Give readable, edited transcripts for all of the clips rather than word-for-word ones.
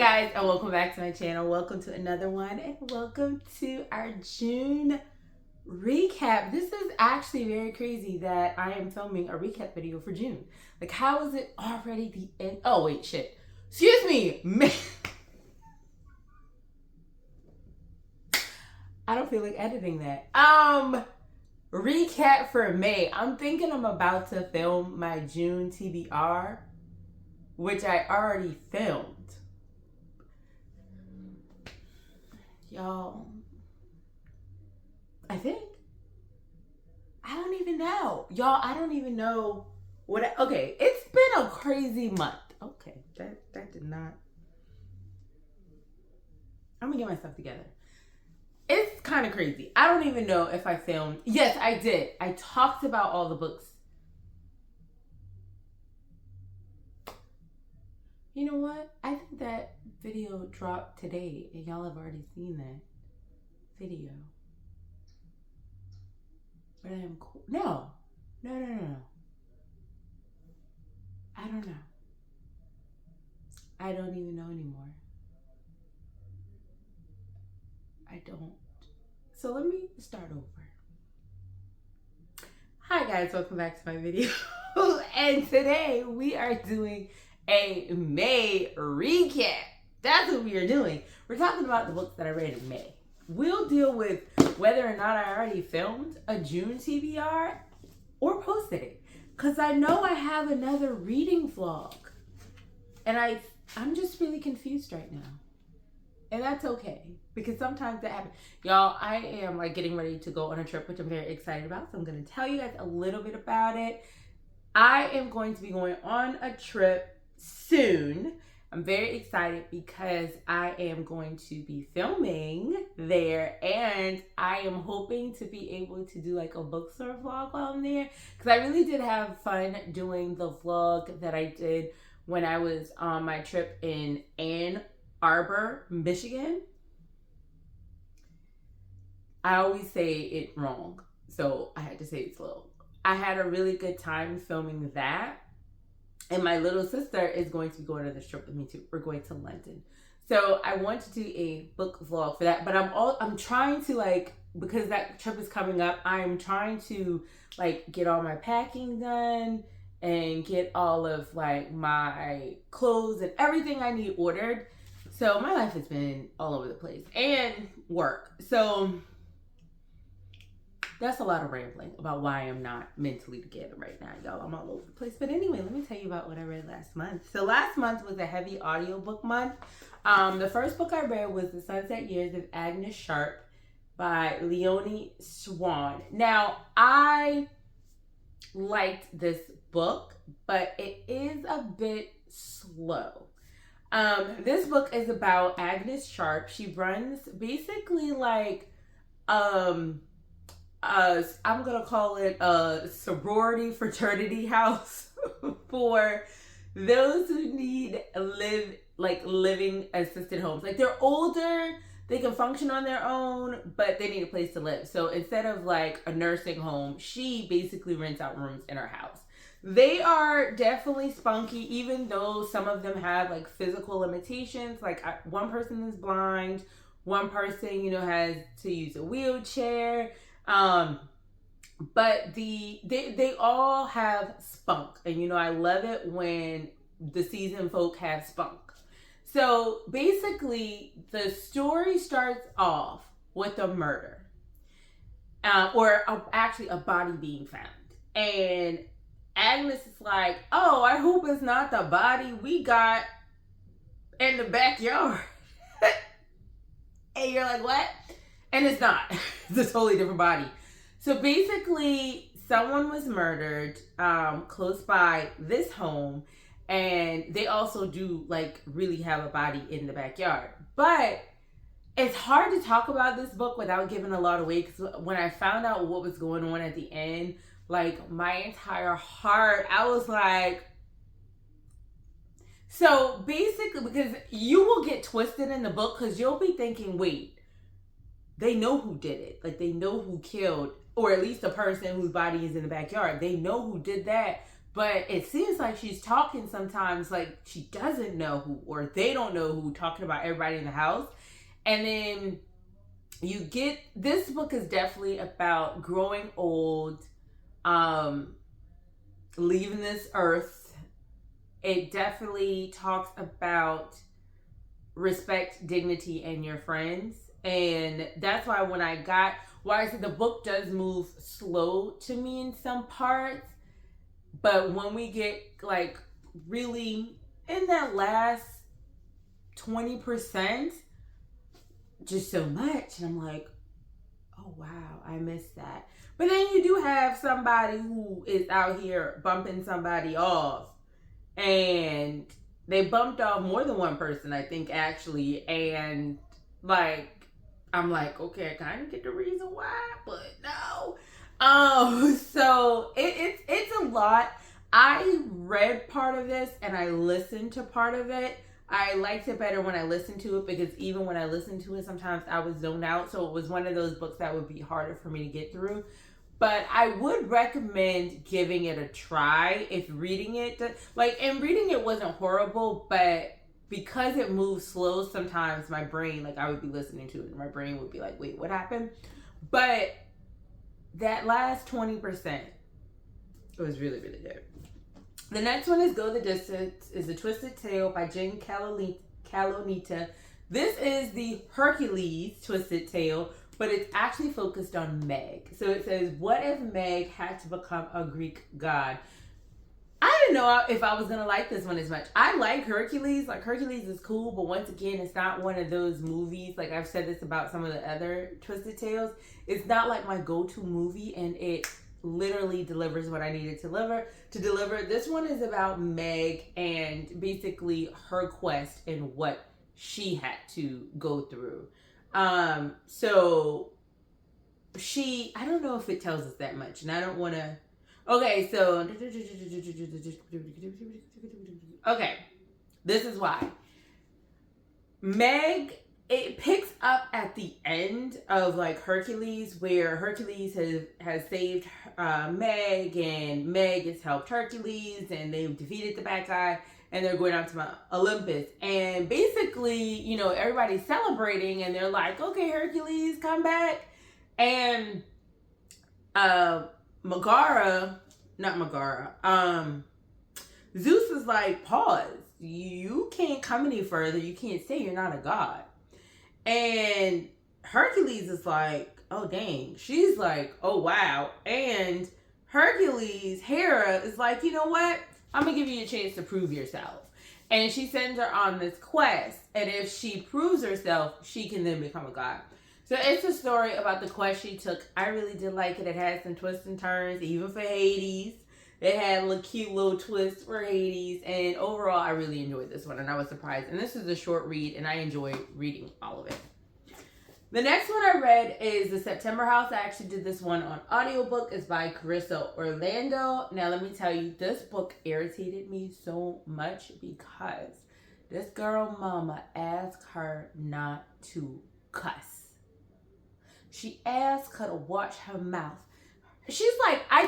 guys, and welcome back to my channel. Welcome to another one, and welcome to our June recap. This is actually very crazy that I am filming a recap video for June. Like, how is it already the end? Oh wait, shit. Excuse me. I don't feel like editing that. Recap for May. I'm thinking I'm about to film my June TBR, which I already filmed. Y'all, I think. I don't even know. Y'all, I don't even know what okay, it's been a crazy month. Okay, that did not. I'm gonna get myself together. It's kind of crazy. I don't even know if I filmed. Yes, I did. I talked about all the books. You know what? I think that video dropped today, and y'all have already seen that video. But I am cool. No. I don't know. I don't even know anymore. I don't. So let me start over. Hi guys, welcome back to my video. And today we are doing a May recap. That's what we are doing. We're talking about the books that I read in May. We'll deal with whether or not I already filmed a June TBR or posted it. Because I know I have another reading vlog. And I'm just really confused right now. And that's okay, because sometimes that happens. Y'all, I am like getting ready to go on a trip, which I'm very excited about. So I'm going to tell you guys a little bit about it. I am going to be going on a trip soon. I'm very excited because I am going to be filming there, and I am hoping to be able to do like a bookstore vlog while I'm there, because I really did have fun doing the vlog that I did when I was on my trip in Ann Arbor, Michigan. I always say it wrong, so I had to say it slow. I had a really good time filming that. And my little sister is going to be going on this trip with me too. We're going to London. So I want to do a book vlog for that. But I'm trying to, like, because that trip is coming up, I'm trying to like get all my packing done and get all of like my clothes and everything I need ordered. So my life has been all over the place, and work. So that's a lot of rambling about why I'm not mentally together right now, y'all. I'm all over the place. But anyway, let me tell you about what I read last month. So last month was a heavy audiobook month. The first book I read was The Sunset Years of Agnes Sharp by Leonie Swan. Now, I liked this book, but it is a bit slow. This book is about Agnes Sharp. She runs basically like, I'm gonna call it a sorority fraternity house for those who need living assisted homes. Like, they're older, they can function on their own, but they need a place to live. So instead of like a nursing home, she basically rents out rooms in her house. They are definitely spunky, even though some of them have like physical limitations. Like, one person is blind, one person, has to use a wheelchair. But they all have spunk, and I love it when the seasoned folk have spunk. So basically, the story starts off with a murder, actually a body being found, and Agnes is like, "Oh, I hope it's not the body we got in the backyard." And you're like, "What?" And it's not. It's a totally different body. So basically, someone was murdered close by this home, and they also do like really have a body in the backyard. But it's hard to talk about this book without giving a lot away, because when I found out what was going on at the end, like, my entire heart, I was like, so basically, because you will get twisted in the book, because you'll be thinking, wait, they know who did it. Like, they know who killed, or at least the person whose body is in the backyard. They know who did that, But it seems like she's talking sometimes like she doesn't know who, or they don't know who, talking about everybody in the house. And then you get, this book is definitely about growing old, leaving this earth. It definitely talks about respect, dignity, and your friends. And that's why when I got, why I said the book does move slow to me in some parts, but when we get like really in that last 20%, just so much. And I'm like, oh wow, I missed that. But then you do have somebody who is out here bumping somebody off, and they bumped off more than one person, I think, actually. And like, I'm like, okay, I kind of get the reason why, but no. So it's a lot. I read part of this and I listened to part of it. I liked it better when I listened to it, because even when I listened to it, sometimes I was zoned out. So it was one of those books that would be harder for me to get through. But I would recommend giving it a try if reading it. And reading it wasn't horrible, but because it moves slow, sometimes my brain, like I would be listening to it and my brain would be like, wait, what happened? But that last 20%, it was really, really good. The next one is Go the Distance, is A Twisted Tale by Jen Calonita. This is the Hercules Twisted Tale, but it's actually focused on Meg. So it says, what if Meg had to become a Greek god? I didn't know if I was going to like this one as much. I like Hercules. Like, Hercules is cool, but once again, it's not one of those movies. Like, I've said this about some of the other Twisted Tales. It's not like my go-to movie, and it literally delivers what I needed to deliver. This one is about Meg and basically her quest and what she had to go through. So she, I don't know if it tells us that much, and I don't want to. Okay, so okay, this is why Meg. It picks up at the end of like Hercules, where Hercules has saved Meg, and Meg has helped Hercules, and they've defeated the bad guy, and they're going out to Mount Olympus. And basically, you know, everybody's celebrating, and they're like, okay, Hercules, come back. And Zeus is like, pause. You can't come any further. You can't say you're not a god. And Hercules is like, oh dang. She's like, oh wow. And Hercules, Hera, is like, you know what? I'm gonna give you a chance to prove yourself. And she sends her on this quest. And if she proves herself, she can then become a god. So it's a story about the quest she took. I really did like it. It had some twists and turns, even for Hades. It had a cute little twist for Hades. And overall, I really enjoyed this one, and I was surprised. And this is a short read, and I enjoyed reading all of it. The next one I read is The September House. I actually did this one on audiobook. It's by Carissa Orlando. Now, let me tell you, this book irritated me so much because this girl mama asked her not to cuss. She asked her to watch her mouth. She's like, I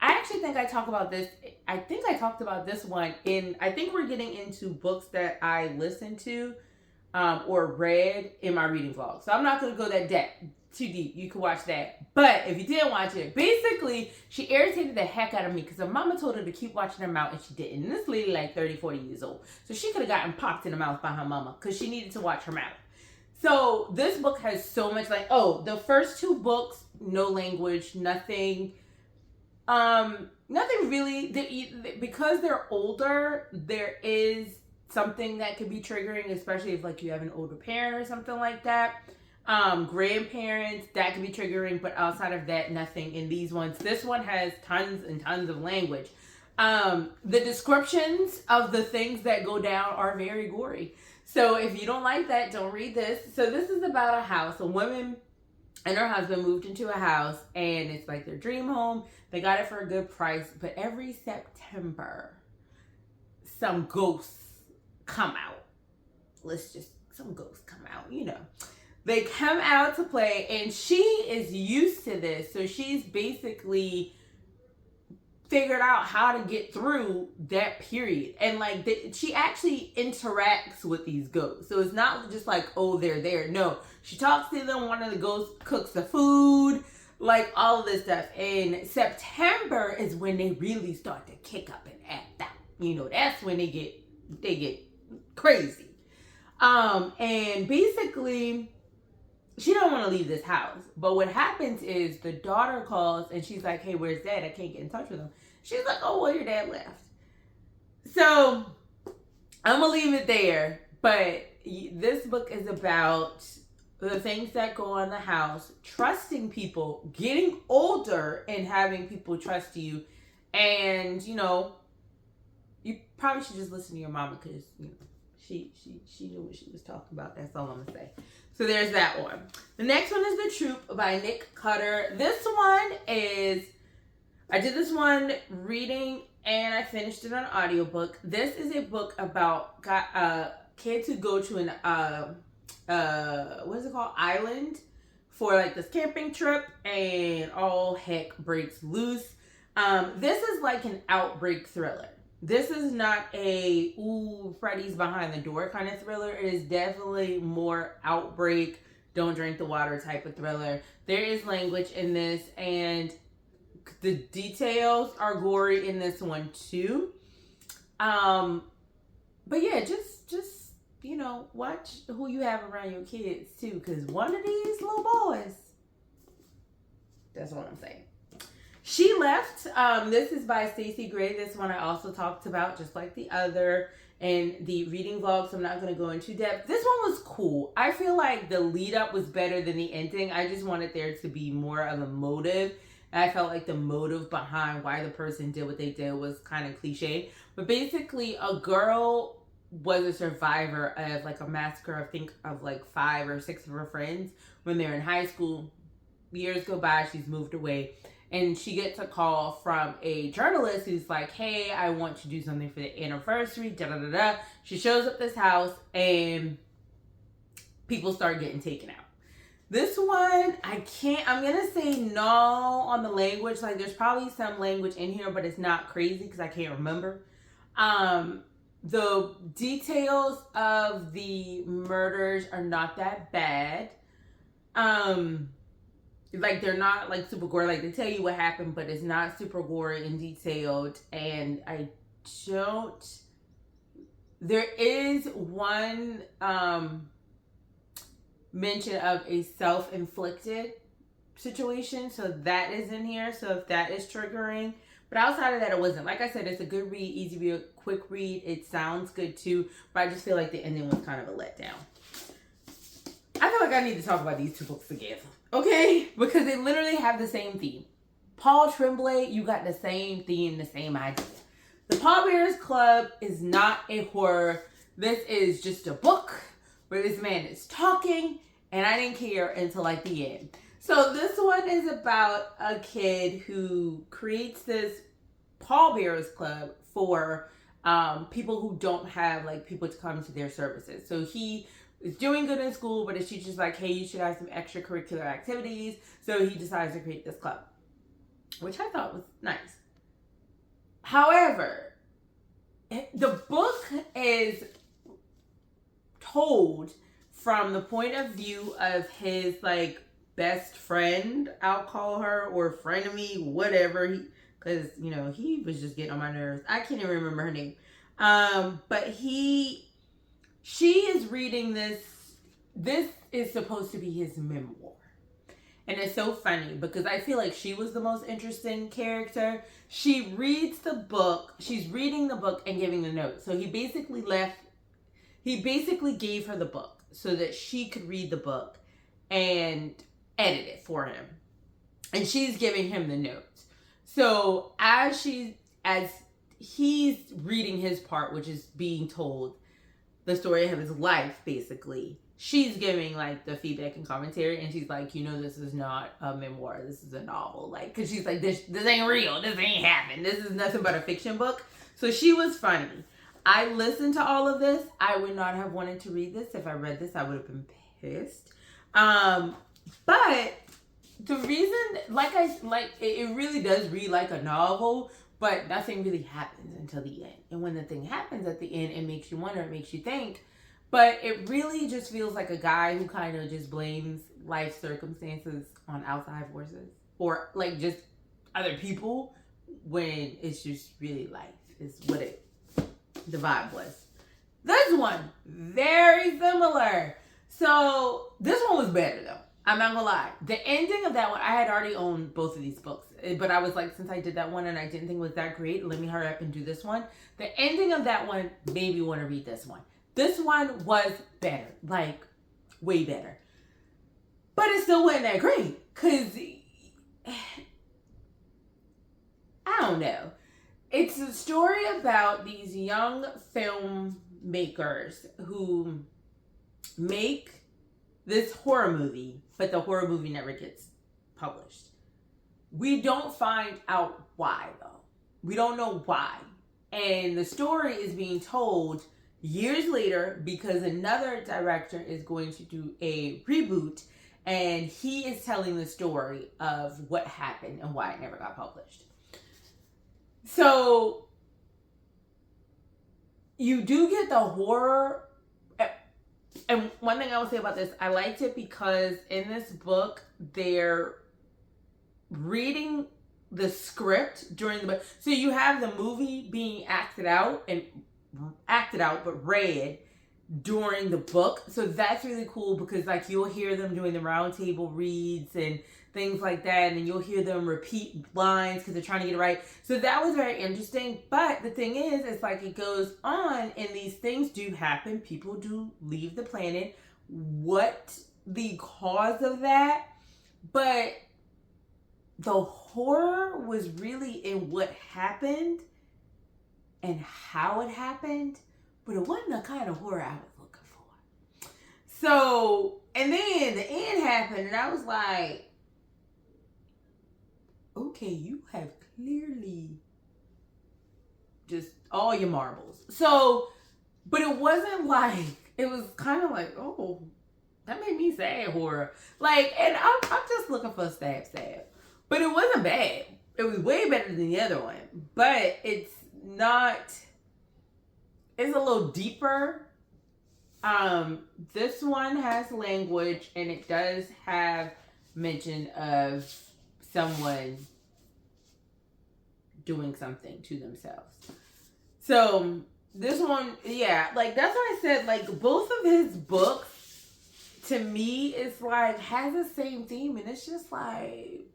actually think I talked about this. I think I talked about this one I think we're getting into books that I listened to or read in my reading vlog. So I'm not going to go that too deep. You can watch that. But if you didn't watch it, basically, she irritated the heck out of me because her mama told her to keep watching her mouth and she didn't. And this lady like 30, 40 years old. So she could have gotten popped in the mouth by her mama because she needed to watch her mouth. So this book has so much the first two books, no language, nothing really, because they're older, there is something that could be triggering, especially if like you have an older parent or something like that. Grandparents, that could be triggering, but outside of that, nothing in these ones. This one has tons and tons of language. The descriptions of the things that go down are very gory. So if you don't like that, don't read this. So this is about a house. A woman and her husband moved into a house, and it's like their dream home. They got it for a good price, but every September, some ghosts come out. Some ghosts come out, you know. They come out to play, and she is used to this. So she's basically figured out how to get through that period. And like she actually interacts with these ghosts. So it's not just like, oh, they're there. No, she talks to them. One of the ghosts cooks the food, like all of this stuff. And September is when they really start to kick up and act out. You know, that's when they get crazy. And basically she don't want to leave this house. But what happens is the daughter calls and she's like, hey, where's dad? I can't get in touch with him. She's like, oh, well, your dad left. So I'm going to leave it there. But this book is about the things that go on in the house, trusting people, getting older and having people trust you. And, you know, you probably should just listen to your mama because, you know, she knew what she was talking about. That's all I'm going to say. So there's that one. The next one is The Troop by Nick Cutter. This one is, I did this one reading and I finished it on audiobook. This is a book about kids who go to an, what is it called? Island for like this camping trip and all heck breaks loose. This is like an outbreak thriller. This is not a, ooh, Freddy's behind the door kind of thriller. It is definitely more outbreak, don't drink the water type of thriller. There is language in this and the details are gory in this one too. But yeah, just, you know, watch who you have around your kids too. Because one of these little boys, that's what I'm saying. She Left. This is by Stacey Gray. This one I also talked about, just like the other, and the reading vlog, so I'm not going to go into depth. This one was cool. I feel like the lead up was better than the ending. I just wanted there to be more of a motive. And I felt like the motive behind why the person did what they did was kind of cliche. But basically, a girl was a survivor of like a massacre, I think, of like 5 or 6 of her friends when they're in high school. Years go by, she's moved away. And she gets a call from a journalist who's like, hey, I want to do something for the anniversary, da-da-da-da. She shows up this house and people start getting taken out. This one, I'm going to say no on the language. Like, there's probably some language in here, but it's not crazy because I can't remember. The details of the murders are not that bad. Like, they're not like super gory. Like, they tell you what happened, but it's not super gory and detailed. And there is one mention of a self-inflicted situation, so that is in here. So if that is triggering, but outside of that, it wasn't. Like I said, it's a good read, easy read, quick read. It sounds good too, but I just feel like the ending was kind of a letdown. I feel like I need to talk about these 2 books together. Okay? Because they literally have the same theme. Paul Tremblay, you got the same theme, the same idea. The Pallbearers Club is not a horror. This is just a book where this man is talking, and I didn't care until like the end. So this one is about a kid who creates this Pallbearers Club for people who don't have like people to come to their services. So he is doing good in school, but his teacher's like, hey, you should have some extracurricular activities. So he decides to create this club, which I thought was nice. However, the book is told from the point of view of his like best friend, I'll call her, or frenemy, whatever, because you know he was just getting on my nerves. I can't even remember her name. But she is reading this. This is supposed to be his memoir. And it's so funny because I feel like she was the most interesting character. She reads the book. She's reading the book and giving the notes. So he basically gave her the book so that she could read the book and edit it for him. And she's giving him the notes. So as he's reading his part, which is being told the story of his life, basically, she's giving like the feedback and commentary, and she's like, you know, this is not a memoir, this is a novel, like, because she's like, this ain't real, this ain't happened, this is nothing but a fiction book. So she was funny. I listened to all of this. I would not have wanted to read this. If I read this, I would have been pissed. But the reason, it really does read like a novel, but nothing really happens until the end. And when the thing happens at the end, it makes you wonder, it makes you think. But it really just feels like a guy who kind of just blames life circumstances on outside forces or like just other people when it's just really life is what the vibe was. This one, very similar. So this one was better though. I'm not gonna lie. The ending of that one, I had already owned both of these books. But I was like, since I did that one and I didn't think it was that great, let me hurry up and do this one. The ending of that one made me want to read this one. This one was better. Like, way better. But it still wasn't that great. Because, I don't know. It's a story about these young filmmakers who make this horror movie, but the horror movie never gets published. We don't find out why, though. We don't know why. And the story is being told years later because another director is going to do a reboot, and he is telling the story of what happened and why it never got published. So you do get the horror. And one thing I will say about this, I liked it because in this book, they're reading the script during the book. So you have the movie being acted out, but read during the book. So that's really cool because like you'll hear them doing the round table reads and things like that. And you'll hear them repeat lines because they're trying to get it right. So that was very interesting. But the thing is, it's like it goes on and these things do happen. People do leave the planet. What the cause of that? But the horror was really in what happened and how it happened, but it wasn't the kind of horror I was looking for. So, and then the end happened, and I was like, okay, you have clearly just all your marbles. So, but it wasn't like, it was kind of like, oh, that made me sad horror. Like, and I'm just looking for stab. But it wasn't bad. It was way better than the other one. But it's not, it's a little deeper. This one has language and it does have mention of someone doing something to themselves. So this one, yeah, like that's why I said like both of his books to me is like has the same theme and it's just like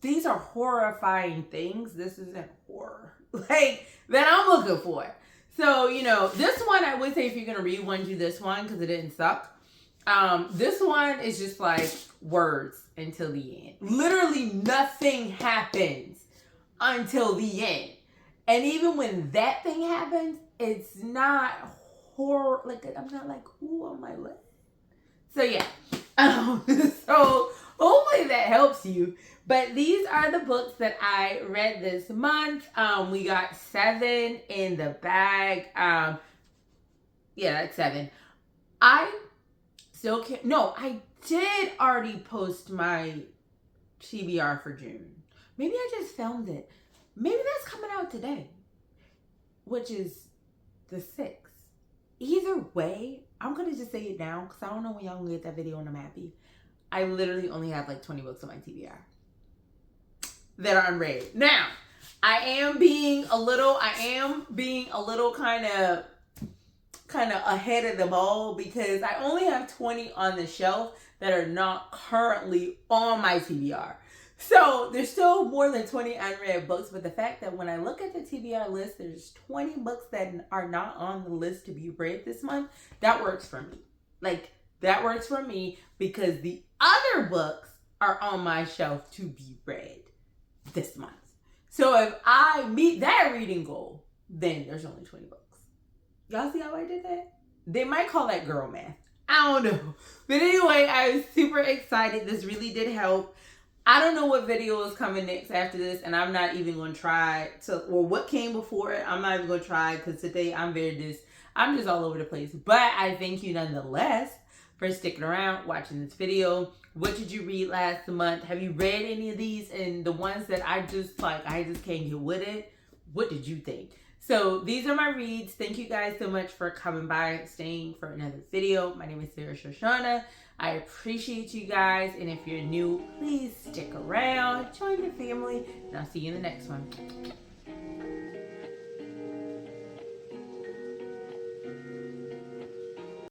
these are horrifying things. This isn't horror like that I'm looking for. So, you know, this one I would say if you're going to read one, do this one because it didn't suck. This one is just like words until the end. Literally nothing happens until the end. And even when that thing happens, it's not horror. Like, I'm not like, ooh, on my leg. So, yeah. So, hopefully that helps you. But these are the books that I read this month. We got 7 in the bag. Yeah, that's 7. I still can't. No, I did already post my TBR for June. Maybe I just filmed it. Maybe that's coming out today, which is the 6th. Either way, I'm going to just say it now because I don't know when y'all going to get that video and I'm happy. I literally only have like 20 books on my TBR that are unread. Now, I am being a little kind of ahead of them all because I only have 20 on the shelf that are not currently on my TBR. So there's still more than 20 unread books, but the fact that when I look at the TBR list, there's 20 books that are not on the list to be read this month, that works for me. Like, that works for me because the other books are on my shelf to be read this month. So if I meet that reading goal, then there's only 20 books. Y'all see how I did that? They might call that girl math. I don't know. But anyway, I was super excited. This really did help. I don't know what video is coming next after this, and I'm not even going to try to, or what came before it, I'm not even going to try because today I'm just all over the place. But I thank you nonetheless for sticking around, watching this video. What did you read last month? Have you read any of these? And the ones that I just can't get with it. What did you think? So these are my reads. Thank you guys so much for coming by, staying for another video. My name is Sho'Shanna. I appreciate you guys. And if you're new, please stick around, join the family, and I'll see you in the next one.